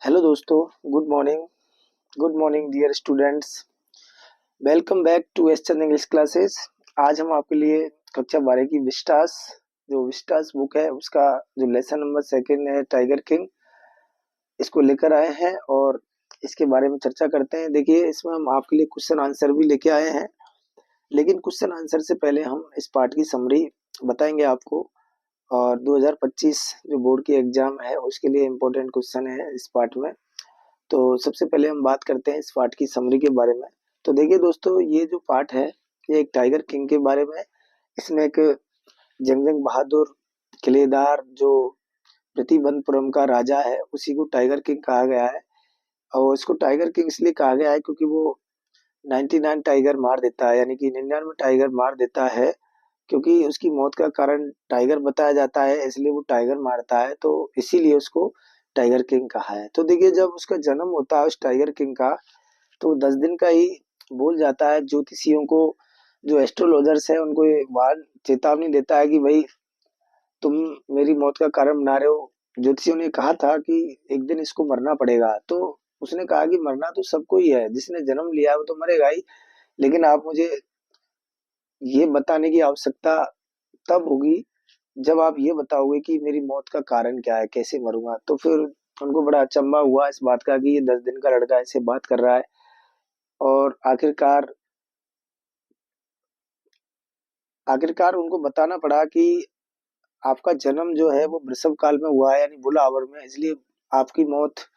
Hello दोस्तों, good morning dear students. Welcome back to S Chand English classes. आज हम आपके लिए कक्षा 12 की विस्टास बुक है उसका जो लेसन नंबर सेकंड है टाइगर किंग, इसको लेकर आए हैं और इसके बारे में चर्चा करते हैं। देखिए, इसमें हम आपके लिए क्वेश्चन आंसर भी लेके आए हैं, लेकिन क्वेश्चन आंसर से पहले हम इस पार्ट की समरी बताएंगे आपको। और 2025 जो बोर्ड की एग्जाम है उसके लिए इम्पोर्टेंट क्वेश्चन है इस पार्ट में। तो सबसे पहले हम बात करते हैं इस पार्ट की समरी के बारे में। तो देखिए दोस्तों, ये जो पार्ट है ये एक टाइगर किंग के बारे में है। इसमें एक जंगजंग बहादुर किलेदार जो प्रतिबंधपुरम का राजा है उसी को टाइगर किंग कहा गया है। और इसको टाइगर किंग इसलिए कहा गया है क्योंकि वो 99 टाइगर मार देता है, यानी कि 99 टाइगर मार देता है। क्योंकि उसकी मौत का कारण टाइगर बताया जाता है, इसलिए वो टाइगर मारता है, तो इसीलिए उसको टाइगर किंग कहा है। तो देखिए, जब उसका जन्म होता है उस टाइगर किंग का, तो 10 दिन का ही बोल जाता है। ज्योतिषियों को, जो एस्ट्रोलॉजर्स है, उनको ये वार्न चेतावनी देता है कि भाई तुम मेरी मौत का कारण बना रहे हो। ज्योतिषियों ने कहा था कि एक दिन इसको मरना पड़ेगा, तो उसने कहा कि मरना तो सबको ही है, जिसने जन्म लिया है वो तो मरेगा ही, लेकिन आप मुझे ये बताने की आवश्यकता तब होगी जब आप ये बताओगे कि मेरी मौत का कारण क्या है, कैसे मरूंगा। तो फिर उनको बड़ा अचंभा हुआ इस बात का कि ये 10 दिन का लड़का ऐसे बात कर रहा है। और आखिरकार उनको बताना पड़ा कि आपका जन्म जो है वो वृषभ काल में हुआ है, यानी बुल आवर में, इसलिए आपकी मौत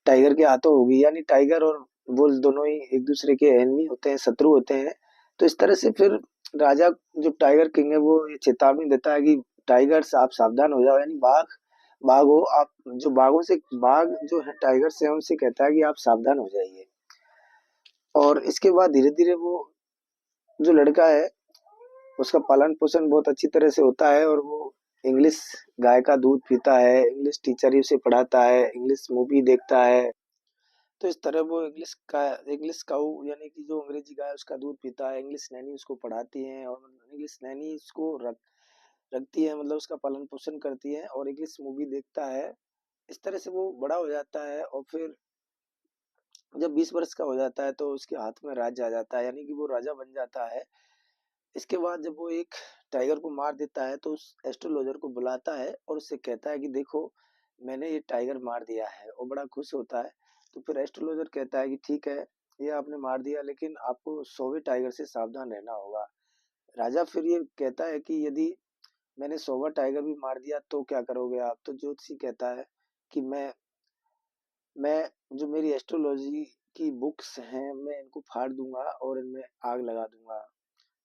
टाइगर के हाथों होगी। यानी टाइगर और बुल दोनों ही एक दूसरे के एनिमी होते हैं, शत्रु होते हैं। तो इस तरह से फिर राजा, जो टाइगर किंग है, वो ये चेतावनी देता है कि टाइगर्स आप सावधान हो जाओ, यानी बाघ हो आप। जो बाघ जो है टाइगर से उनसे कहता है कि आप सावधान हो जाइए। और इसके बाद धीरे धीरे वो जो लड़का है उसका पालन पोषण बहुत अच्छी तरह से होता है, और वो इंग्लिश गाय का दूध पीता है, इंग्लिश टीचर ही उसे पढ़ाता है, इंग्लिश मूवी देखता है। तो इस तरह वो इंग्लिश काऊ, यानी कि जो अंग्रेजी गाय उसका दूध पीता है, इंग्लिश नैनी उसको पढ़ाती है, और इंग्लिश नैनी उसको रखती है, मतलब उसका पालन पोषण करती है, और इंग्लिश मूवी देखता है। इस तरह से वो बड़ा हो जाता है, और फिर जब 20 वर्ष का हो जाता है तो उसके हाथ में राज्य आ जाता है, यानी कि वो राजा बन जाता है। इसके बाद जब वो एक टाइगर को मार देता है तो उस एस्ट्रोलॉजर को बुलाता है और उससे कहता है कि देखो, मैंने ये टाइगर मार दिया है, और बड़ा खुश होता है। तो फिर एस्ट्रोलॉजर कहता है कि ठीक है, ये आपने मार दिया, लेकिन आपको 100वें टाइगर से सावधान रहना होगा। राजा फिर ये कहता है कि यदि मैंने 100वां टाइगर भी मार दिया तो क्या करोगे आप। तो ज्योतिषी कहता है कि मैं जो मेरी एस्ट्रोलॉजी की बुक्स हैं मैं इनको फाड़ दूंगा और इनमें आग लगा दूंगा,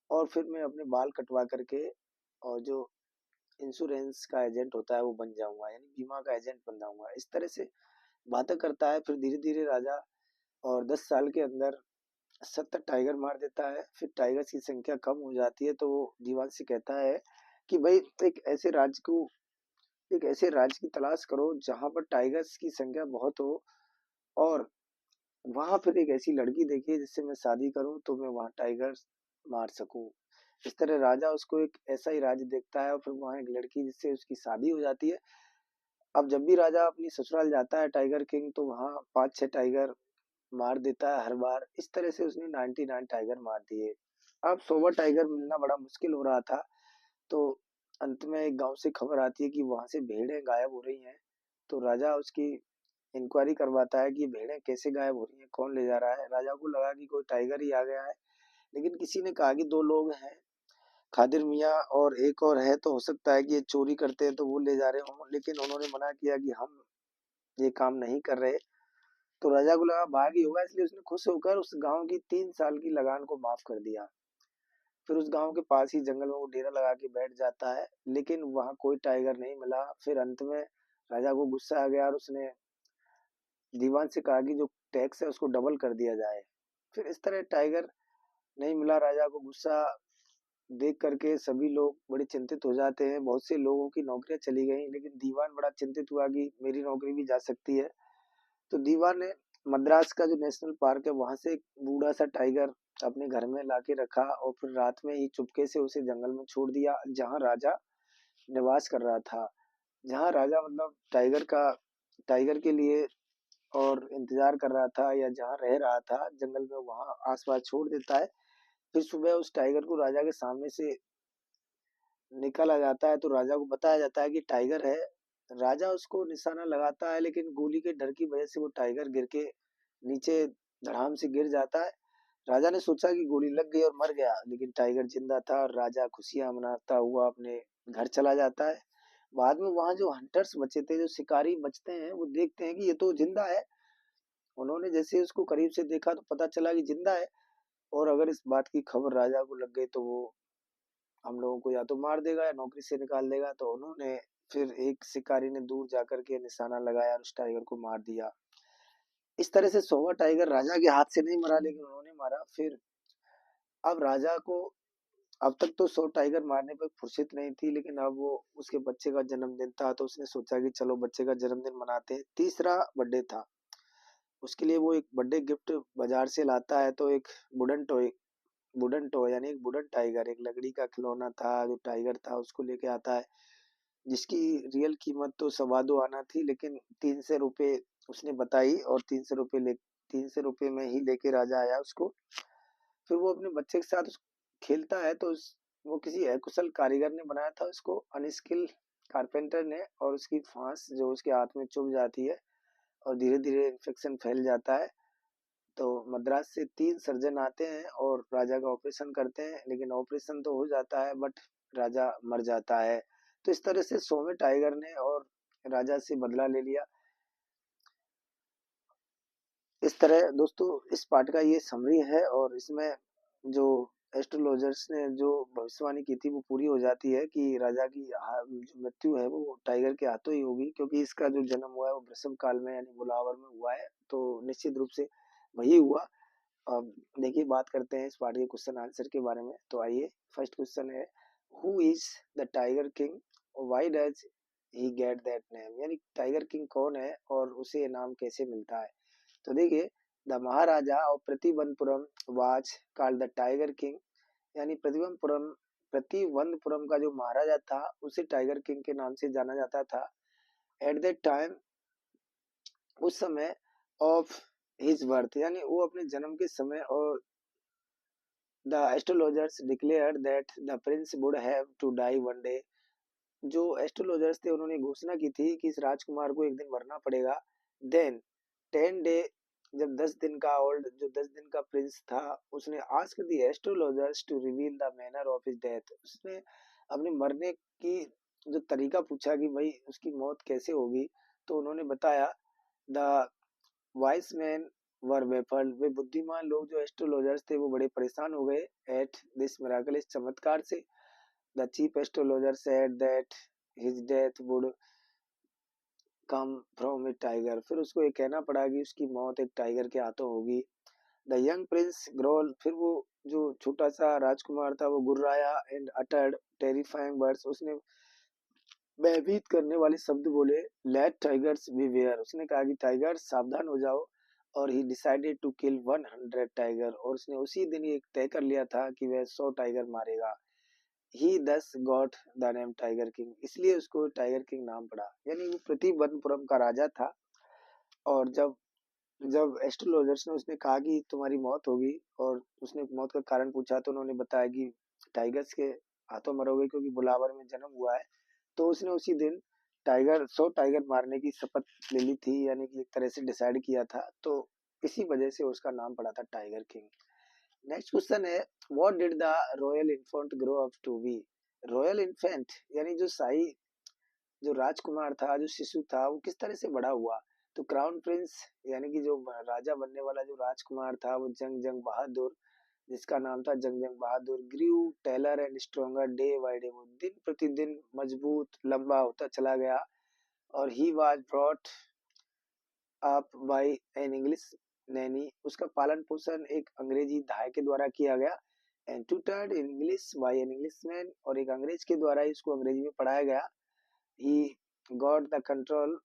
और फिर मैं अपने बाल कटवा करके और जो इंश्योरेंस का एजेंट होता है वो बन जाऊंगा, यानी बीमा का एजेंट बन जाऊंगा। इस तरह से बातें करता है। फिर धीरे धीरे राजा और 10 साल के अंदर 70 टाइगर मार देता है। फिर टाइगर्स की संख्या कम हो जाती है, तो वो दीवान से कहता है कि भाई एक ऐसे राज्य की तलाश करो जहां पर टाइगर्स की संख्या बहुत हो, और वहां फिर एक ऐसी लड़की देखिए जिससे मैं शादी करूं तो मैं वहां टाइगर्स मार सकूं। इस तरह राजा उसको एक ऐसा ही राज्य देखता है, और फिर वहां एक लड़की जिससे उसकी शादी हो जाती है। अब जब भी राजा अपनी ससुराल जाता है टाइगर किंग, तो वहां 5-6 टाइगर मार देता है हर बार। इस तरह से उसने 99 टाइगर मार दिए। अब 100वां टाइगर मिलना बड़ा मुश्किल हो रहा था। तो अंत में एक गांव से खबर आती है कि वहां से भेड़ें गायब हो रही हैं। तो राजा उसकी इंक्वायरी करवाता है कि ये भेड़ें कैसे गायब हो रही हैं, कौन ले जा रहा है। राजा को लगा कि कोई टाइगर ही आ गया है, लेकिन किसी ने कहा कि 2 लोग हैं, खादिर मियाँ और एक और है, तो हो सकता है कि ये चोरी करते हैं तो वो ले जा रहे हों। लेकिन उन्होंने मना किया कि हम ये काम नहीं कर रहे। तो राजा को लगा भाग ही होगा, इसलिए उसने खुश होकर उस गांव की 3 साल की लगान को माफ कर दिया। फिर उस गांव के पास ही जंगल में वो डेरा लगा के बैठ जाता है, लेकिन वहां कोई टाइगर नहीं मिला। फिर अंत में राजा को गुस्सा आ गया और उसने दीवान से कहा कि जो टैक्स है उसको डबल कर दिया जाए। फिर इस तरह टाइगर नहीं मिला। राजा को गुस्सा देख करके सभी लोग बड़े चिंतित हो जाते हैं। बहुत से लोगों की नौकरियां चली गई, लेकिन दीवान बड़ा चिंतित हुआ कि मेरी नौकरी भी जा सकती है। तो दीवान ने मद्रास का जो नेशनल पार्क है वहां से एक बूढ़ा सा टाइगर अपने घर में लाके रखा, और फिर रात में ही चुपके से उसे जंगल में छोड़ दिया जहां राजा निवास कर रहा था। जहां राजा मतलब टाइगर के लिए और इंतजार कर रहा था या जहाँ रह रहा था जंगल में वहां आसपास छोड़ देता है। फिर सुबह उस टाइगर को राजा के सामने से निकाला जाता है तो राजा को बताया जाता है कि टाइगर है। राजा उसको निशाना लगाता है लेकिन गोली के डर की वजह से वो टाइगर गिर के नीचे धड़ाम से गिर जाता है। राजा ने सोचा कि गोली लग गई और मर गया, लेकिन टाइगर जिंदा था और राजा खुशियां मनाता हुआ अपने घर चला जाता है। बाद में वहां जो हंटर्स बचे थे, जो शिकारी बचते हैं, वो देखते हैं कि ये तो जिंदा है। उन्होंने जैसे उसको करीब से देखा तो पता चला कि जिंदा है। और अगर इस बात की खबर राजा को लग गई तो वो हम लोगों को या तो मार देगा या नौकरी से निकाल देगा। तो उन्होंने फिर एक शिकारी ने दूर जाकर के निशाना लगाया और उस टाइगर को मार दिया। इस तरह से 100वां टाइगर राजा के हाथ से नहीं मरा, लेकिन उन्होंने मारा। फिर अब राजा को अब तक तो 100 टाइगर मारने पर फुर्सत नहीं थी, लेकिन अब वो उसके बच्चे का जन्मदिन था तो उसने सोचा कि चलो बच्चे का जन्मदिन मनाते हैं। तीसरा बर्थडे था। उसके लिए वो एक बर्थडे गिफ्ट बाजार से लाता है। तो एक वुडन टॉय यानी एक वुडन टाइगर, एक लकड़ी का खिलौना था जो टाइगर था, उसको लेके आता है, जिसकी रियल कीमत तो सवा दो आना थी, लेकिन 300 रुपये उसने बताई और 300 रुपये में ही लेके राजा आया उसको। फिर वो अपने बच्चे के साथ खेलता है तो वो किसी अकुशल कारीगर ने बनाया था उसको, अनस्किल कारपेंटर ने, और उसकी फांस जो उसके हाथ में चुभ जाती है और धीरे धीरे इन्फेक्शन फैल जाता है। तो मद्रास से 3 सर्जन आते हैं और राजा का ऑपरेशन करते हैं, लेकिन ऑपरेशन तो हो जाता है बट राजा मर जाता है। तो इस तरह से 100वें टाइगर ने और राजा से बदला ले लिया। इस तरह दोस्तों इस पार्ट का ये समरी है और इसमें जो एस्ट्रोलॉजर्स ने जो भविष्यवाणी की थी वो पूरी हो जाती है कि राजा की जो मृत्यु है वो टाइगर के हाथों ही होगी, क्योंकि इसका जो जन्म हुआ है वो वृषभ काल में यानी बुलावर में हुआ है। तो निश्चित रूप से वही हुआ। अब देखिए बात करते हैं इस पार्ट के क्वेश्चन आंसर के बारे में। तो आइए, फर्स्ट क्वेश्चन है, who is the tiger king, why does he get that name, यानी टाइगर किंग कौन है और उसे ये नाम कैसे मिलता है। तो देखिए, the Maharaja of Pratibandapuram was called the tiger king, यानी प्रतिबंधपुरम का जो महाराजा था उसे टाइगर किंग के नाम से जाना जाता था। एट दैट टाइम, उस समय, ऑफ हिज बर्थ, यानी वो अपने जन्म के समय, और the astrologers declared that the prince would have to die one day, जो एस्ट्रोलॉजर्स थे उन्होंने घोषणा की थी कि इस राजकुमार को एक दिन मरना पड़ेगा। देन 10 डे, जब 10 दिन का ओल्ड, जो 10 दिन का प्रिंस था, उसने ask the astrologers to reveal the manner of his death, उसने अपने मरने की जो तरीका पूछा कि भाई उसकी मौत कैसे होगी। तो उन्होंने बताया। The wise men were baffled, वे बुद्धिमान लोग जो एस्ट्रोलॉजर्स थे वो बड़े परेशान हो गए एट दिस मिराकल, इस चमत्कार से। The chief astrologer said that his death would come from A tiger, फिर उसको ये कहना पड़ा कि उसकी मौत एक टाइगर के हाथों होगी। द यंग प्रिंस ग्रोल, फिर वो जो छोटा सा राजकुमार था वो गुर्राया एंड अटर्ड टेरिफाइंग वर्ड्स, उसने भयभीत करने वाले शब्द बोले। लेट टाइगर्स बीवेयर, उसने कहा कि टाइगर सावधान हो जाओ। और he decided to kill 100 tiger, और उसने उसी दिन ये तय कर लिया था कि वह 100 टाइगर मारेगा। ही दस got the name tiger king, इसलिए उसको टाइगर किंग नाम पड़ा, यानी वो प्रतिबंधपुरम का राजा था। और जब जब एस्ट्रोलॉजर्स ने उसने कहा कि तुम्हारी मौत होगी और उसने मौत का कारण पूछा तो उन्होंने बताया कि टाइगर्स के हाथों मरोगे क्योंकि बुलावर में जन्म हुआ है। तो उसने उसी दिन 100 टाइगर मारने की शपथ ले ली थी, यानी कि एक तरह से डिसाइड किया था। तो इसी वजह से उसका नाम पड़ा था टाइगर किंग। नेक्स्ट क्वेश्चन है, what did the royal infant grow up to be, royal infant यानी जो शाही जो राजकुमार था, जो शिशु था, वो किस तरह से बड़ा हुआ। तो क्राउन प्रिंस यानी कि जो राजा बनने वाला जो राजकुमार था वो जंग जंग बहादुर, जिसका नाम था Jung Jung Bahadur, grew taller and stronger day by day, वो दिन प्रतिदिन मजबूत लंबा होता चला गया। और he was brought up by an English nanny, उसका पालन पोषण एक अंग्रेजी धाय के द्वारा किया गया। And tutored in English by an Englishman, और एक अंग्रेज के द्वारा इसको अंग्रेजी में पढ़ाया गया। He got the control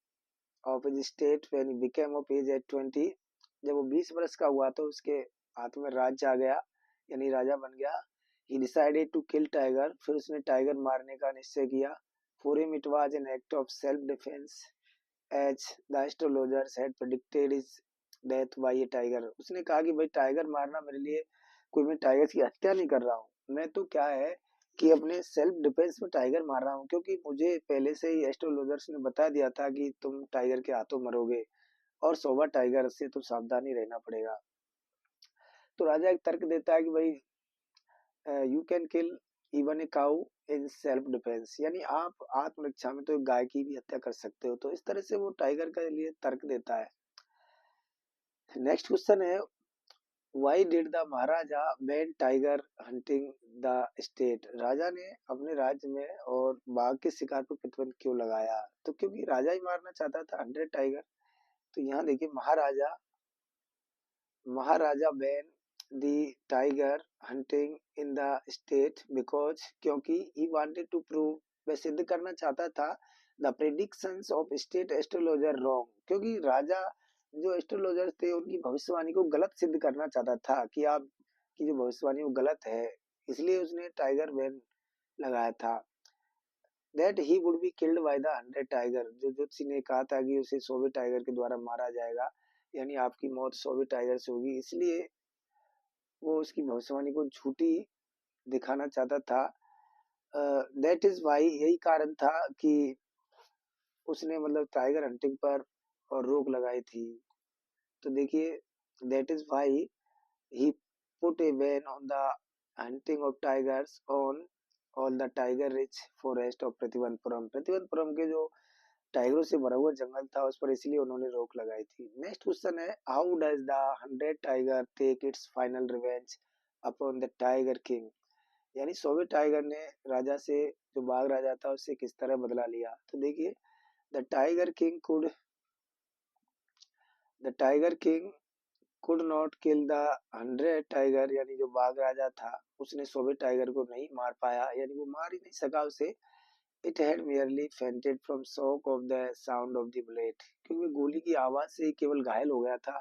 of his state when he became of age at 20, जब वो 20 वर्ष का हुआ तो उसके हाथ में राज्य आ गया, यानी राजा बन गया। He decided to kill tiger, फिर उसने टाइगर मारने का निश्चय किया। For him it was an act of self defence, as the astrologers had predicted his death by a tiger. उसने कहा कि भाई टाइगर मारना मेरे लिए कोई, मैं टाइगर की हत्या नहीं कर रहा हूँ, मैं तो क्या है कि अपने सेल्फ डिफेंस में टाइगर मार रहा हूँ, क्योंकि मुझे पहले से ही एस्ट्रोलॉजर्स ने बता दिया था कि तुम टाइगर के हाथों मरोगे और सोबा टाइगर से तो सावधानी रहना पड़ेगा। तो राजा एक तर्क देता है कि भाई you can kill even a cow in self defence, यानी आप आत्मरक्षा में तो एक गाय की भी हत्या कर सकते हो। तो इस तरह से वो टाइगर के लिए तर्क देता है। नेक्स्ट क्वेश्चन है, why did the maharaja ban tiger hunting the state. राजा ने अपने राज्य में और बाघ के शिकार पर प्रतिबंध क्यों लगाया? तो क्योंकि राजा ही मारना चाहता था 100 टाइगर। तो यहाँ देखिए, maharaja ban the tiger hunting in the state because, क्योंकि ही वांटेड टू प्रूव, वह सिद्ध करना चाहता था, the predictions of state astrologer wrong, क्योंकि राजा जो एस्ट्रोलॉजर थे उनकी भविष्यवाणी को गलत सिद्ध करना चाहता था कि आप की जो भविष्यवाणी वो गलत है, इसलिए उसने टाइगर बैन लगाया था। That he would be killed by the 100 tiger, जो ज्योतिषी ने कहा था कि उसे 100 टाइगर के द्वारा मारा जाएगा, यानी आपकी मौत 100 टाइगर से होगी, इसलिए वो उसकी भविष्यवाणी को झूठी दिखाना चाहता था। दैट इज वाई, यही कारण था कि उसने मतलब टाइगर हंटिंग पर और रोक लगाई थी। तो देखिए, that is why he put a ban on the hunting of tigers on all the tiger rich forest of Pratibandapuram. Pratibandapuram के जो टाइगरों से भरा हुआ जंगल था उस पर इसलिए उन्होंने रोक लगाई थी। नेक्स्ट क्वेश्चन है, how does the 100 tiger take its final revenge upon the tiger king. यानी 100 टाइगर ने राजा से, जो बाघ राजा था, उससे किस तरह बदला लिया? तो देखिए, the tiger king could the tiger king could not kill the 100 tiger, यानी जो बाघ राजा था उसने 100 टाइगर को नहीं मार पाया, यानी वो मार ही नहीं सका उसे। It had merely fainted from shock of the sound of the bullet, क्योंकि गोली की आवाज से ही केवल घायल हो गया था।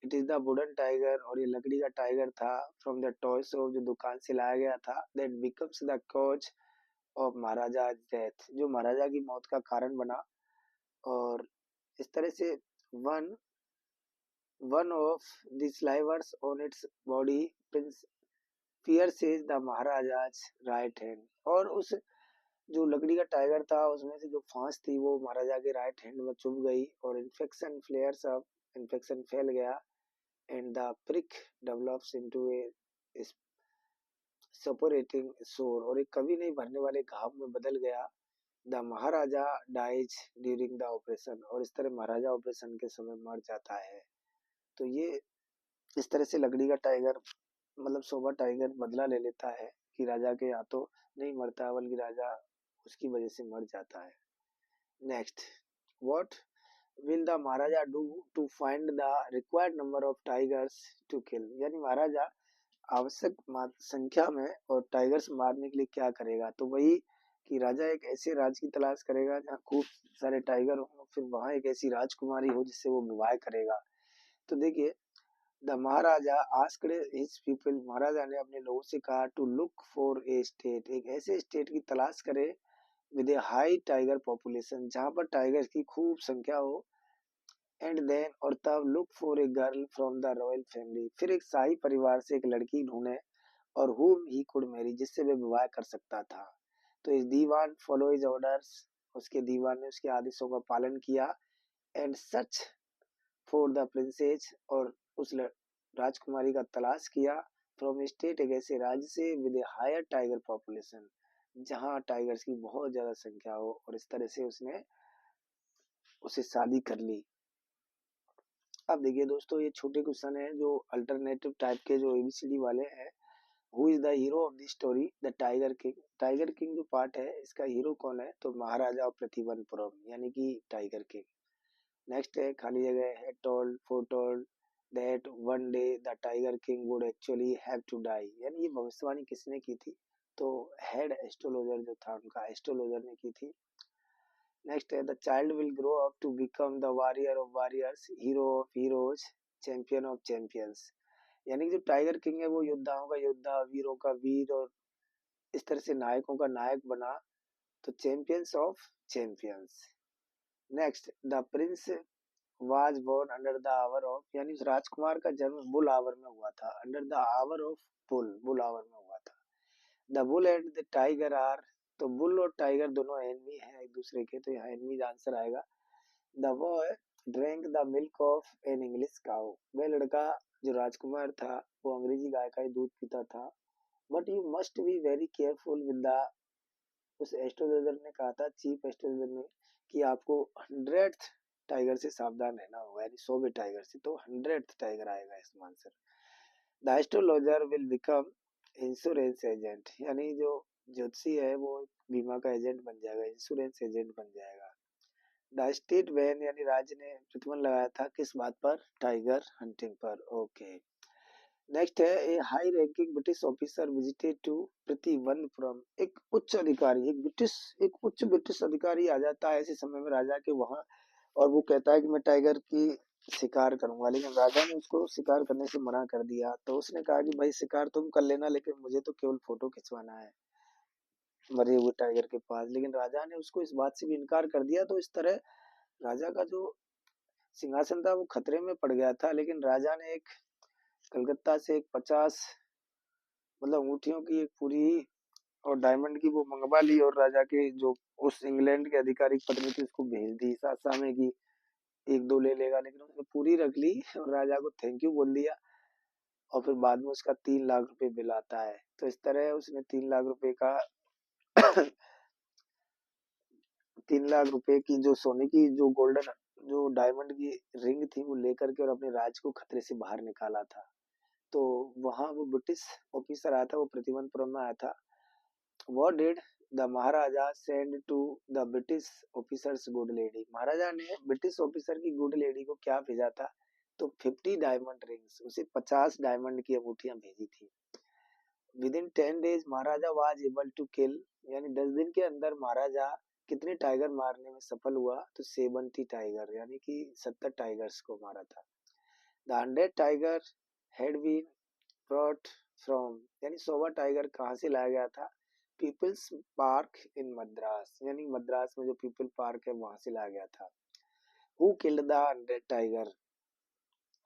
It is the wooden tiger, और ये लकड़ी का टाइगर था, फ्रॉम द टॉय शॉप, जो दुकान से लाया गया था, that becomes the cause of Maharaja death, जो महाराजा की मौत का कारण बना। और इस तरह से one one of the slivers on its body pierces the maharaja's right hand, और उस जो लकड़ी का टाइगर था उसमें से जो फांस थी वो महाराजा के राइट हैंड में चुभ गई, और इन्फेक्शन फ्लेयर्स अप, इन्फेक्शन फैल गया, and the prick develops into a suppurating sore, और एक कभी नहीं भरने वाले घाव में बदल गया। The Maharaja dies during the operation, और इस तरह महाराजा ऑपरेशन के समय मर जाता है। तो ये इस तरह से लकड़ी का टाइगर मतलब सोबा टाइगर बदला ले लेता है कि राजा के हाथों नहीं मरता, बल्कि राजा उसकी वजह से मर जाता है। Next, what will the Maharaja do to find the required number of tigers to kill, यानी महाराजा आवश्यक संख्या में और टाइगर्स मारने के लिए क्या करेगा? तो वही कि राजा एक ऐसे राज्य की तलाश करेगा जहाँ खूब सारे टाइगर हो, फिर वहां एक ऐसी राजकुमारी हो जिससे वो विवाह करेगा। तो देखिए, the maharaja asked his people, maharaja ने अपने लोगों से कहा, to look for a state, एक ऐसे स्टेट की तलाश करे with a high tiger population, जहां पर टाइगर्स की खूब संख्या हो, एंड देन, और तब look for a girl from the royal family, फिर एक शाही परिवार से एक लड़की ढूंढे, और whom he could marry, जिससे वह विवाह कर सकता था। तो इस दीवान फॉलो हिज ऑर्डर्स, उसके दीवान ने उसके आदेशों का पालन किया, and such for the princess, और उस राजकुमारी का तलाश किया, फ्रॉम स्टेट, एक ऐसे राज्य से, with a higher tiger population, जहां टाइगर्स की बहुत ज्यादा संख्या हो, और इस तरह से उसने उसे शादी कर ली। अब देखिए दोस्तों, ये छोटे क्वेश्चन है जो अल्टरनेटिव टाइप के जो एबीसीडी वाले हैं। Who is the hero of the story the tiger king, tiger king जो पार्ट है इसका हीरो कौन है? तो महाराजा ऑफ प्रतिवनपुरम, यानी कि टाइगर किंग। नेक्स्ट है, खाली जगह है, told foretold that one day the tiger king would actually have to die, यानी ये भविष्यवाणी किसने की थी? तो हेड एस्ट्रोलॉजर जो था उनका, एस्ट्रोलॉजर ने की थी। नेक्स्ट है, the child will grow up to become the warrior of warriors, hero of heroes, champion of champions, यानी कि जो टाइगर किंग है वो योद्धाओं का योद्धा, वीरों का वीर, और इस तरह से नायकों का नायक बना। तो champions of champions. Next, the prince was born under the hour of, यानी उस राजकुमार का जन्म बुल आवर में हुआ था। Under the hour of bull, bull hour में हुआ था। The bull and the tiger are, तो बुल और टाइगर दोनों एनमी हैं एक दूसरे के, तो यहाँ एनमी आंसर आएगा। The boy drink the milk of an English cow, वह लड़का जो राजकुमार था वो अंग्रेजी गाय का ही दूध पीता था। But you must be very careful with the, उस एस्ट्रोलॉजर ने कहा था, चीफ एस्ट्रोलॉजर ने, कि आपको 100th टाइगर से सावधान रहना होगा, यानी 100वें टाइगर से, तो 100th टाइगर आएगा इसमें answer. The astrologer will become insurance agent, यानी जो ज्योतिषी है वो बीमा का एजेंट बन जाएगा, इंश्योरेंस एजेंट बन जाएगा। द स्टेट बैन, यानी राज्य ने प्रतिबंध लगाया था किस बात पर, टाइगर हंटिंग पर। ओके, नेक्स्ट है, a high ranking British officer visited to Pratibandapuram, एक उच्च अधिकारी, एक उच्च ब्रिटिश अधिकारी आ जाता है ऐसे समय में राजा के वहां, और वो कहता है कि मैं टाइगर की शिकार करूंगा, लेकिन राजा ने उसको शिकार करने से मना कर दिया। तो उसने कहा कि भाई शिकार तुम कर लेना, लेकिन मुझे तो केवल फोटो खिंचवाना है मरे हुए टाइगर के पास। लेकिन राजा ने उसको इस बात से भी इनकार कर दिया। तो इस तरह राजा का जो सिंहासन था वो खतरे में पड़ गया था। लेकिन राजा ने एक कलकत्ता से एक 50 मतलब अंगूठियों की एक पूरी और डायमंड की वो मंगवा ली, और राजा के जो उस इंग्लैंड के आधिकारिक पत्नी थी उसको भेज दी सासा में कि एक दो ले लेगा, लेकिन उसने पूरी रख ली और राजा को थैंक यू बोल दिया। और फिर बाद में उसका 3 लाख रुपए बिल आता है। तो इस तरह उसने 3 लाख रुपए का 3 लाख रुपए की जो सोने की जो गोल्डन जो डायमंड की रिंग थी वो लेकर के और अपने राज को खतरे से बाहर निकाला था। तो वहां वो ब्रिटिश ऑफिसर आया था, वो प्रतिवंतपुरम में आया था। What did the maharaja send to the British officers good lady, maharaja ने ब्रिटिश ऑफिसर की गुड लेडी को क्या भेजा था, तो 50 डायमंड रिंग्स, उसे 50 डायमंड की अंगूठियां भेजी थी। Within 10 days Maharaja was able to kill, यानी 10 दिन के अंदर महाराजा कितने टाइगर मारने में सफल हुआ, तो 70 टाइगर, यानी कि 70 टाइगर्स को मारा था। The 100 tiger had been brought from, यानी 100वां टाइगर कहाँ से लाया गया था, पीपल्स पार्क इन मद्रास, यानी मद्रास में जो पीपल पार्क है वहां से लाया गया था। हु किल्ड द 100 टाइगर,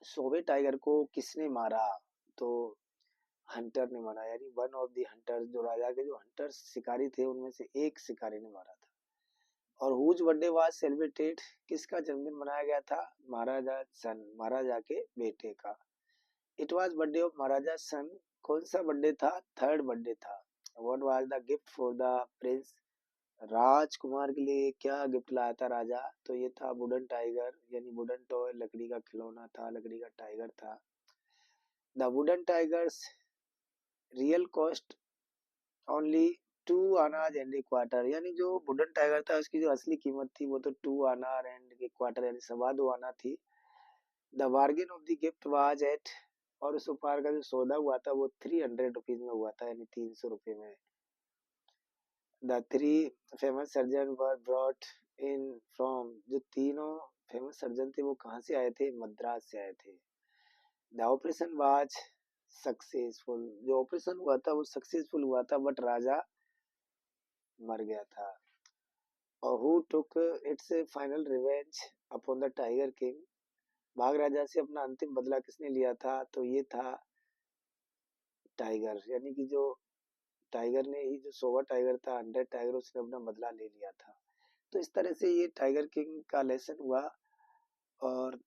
100वें टाइगर को किसने मारा, तो हंटर ने मारा, यानी वन ऑफ द हंटर्स, जो राजा के जो हंटर्स शिकारी थे उनमें से एक शिकारी ने मारा था। और हुज बर्थडे वाज सेलिब्रेटेड, किसका जन्मदिन मनाया गया था, महाराजा सन, महाराजा के बेटे का। It was birthday of maharaja son, कौन सा बर्थडे था, थर्ड बर्थडे था। What was the gift for the prince, राजकुमार के लिए क्या गिफ्ट लाया था राजा, तो ये था वुडन टाइगर, यानी वुडन टॉय, लकड़ी का खिलौना था, लकड़ी का टाइगर था। The wooden tigers real cost only 2 आनाज एंड ए क्वार्टर, यानी जो वुडन टाइगर था उसकी जो असली कीमत थी वो तो 2 आना एंड ए क्वार्टर, यानी 2.25 आना थी। The bargain of the gift was at, और उस उपहार का जो सौदा हुआ था वो 300 रुपीज में हुआ था, यानी 300 रुपए में। The three famous surgeon were brought in from, जो तीनों फेमस सर्जन थे वो कहाँ से आए थे, मद्रास से आए थे। द ऑपरेशन वाज सक्सेसफुल, जो ऑपरेशन हुआ था वो सक्सेसफुल हुआ था, बट राजा मर गया था। और who took its final revenge upon the tiger king, बाघ राजा से अपना अंतिम बदला किसने लिया था, तो ये था टाइगर, यानी कि जो टाइगर ने ही, जो 100वां टाइगर था, 100 टाइगर, उसने अपना बदला ले लिया था। तो इस तरह से ये टाइगर किंग का लेसन हुआ, और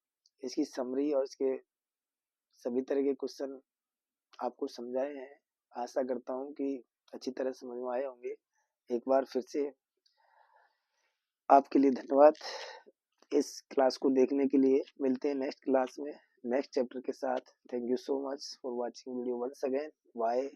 इसकी समरी और इसके सभी तरह के क्वेश्चन आपको समझाए हैं। आशा करता हूँ कि अच्छी तरह समझ में आए होंगे। एक बार फिर से आपके लिए धन्यवाद इस क्लास को देखने के लिए। मिलते हैं नेक्स्ट क्लास में नेक्स्ट चैप्टर के साथ। Thank you so much for watching video once again. Bye.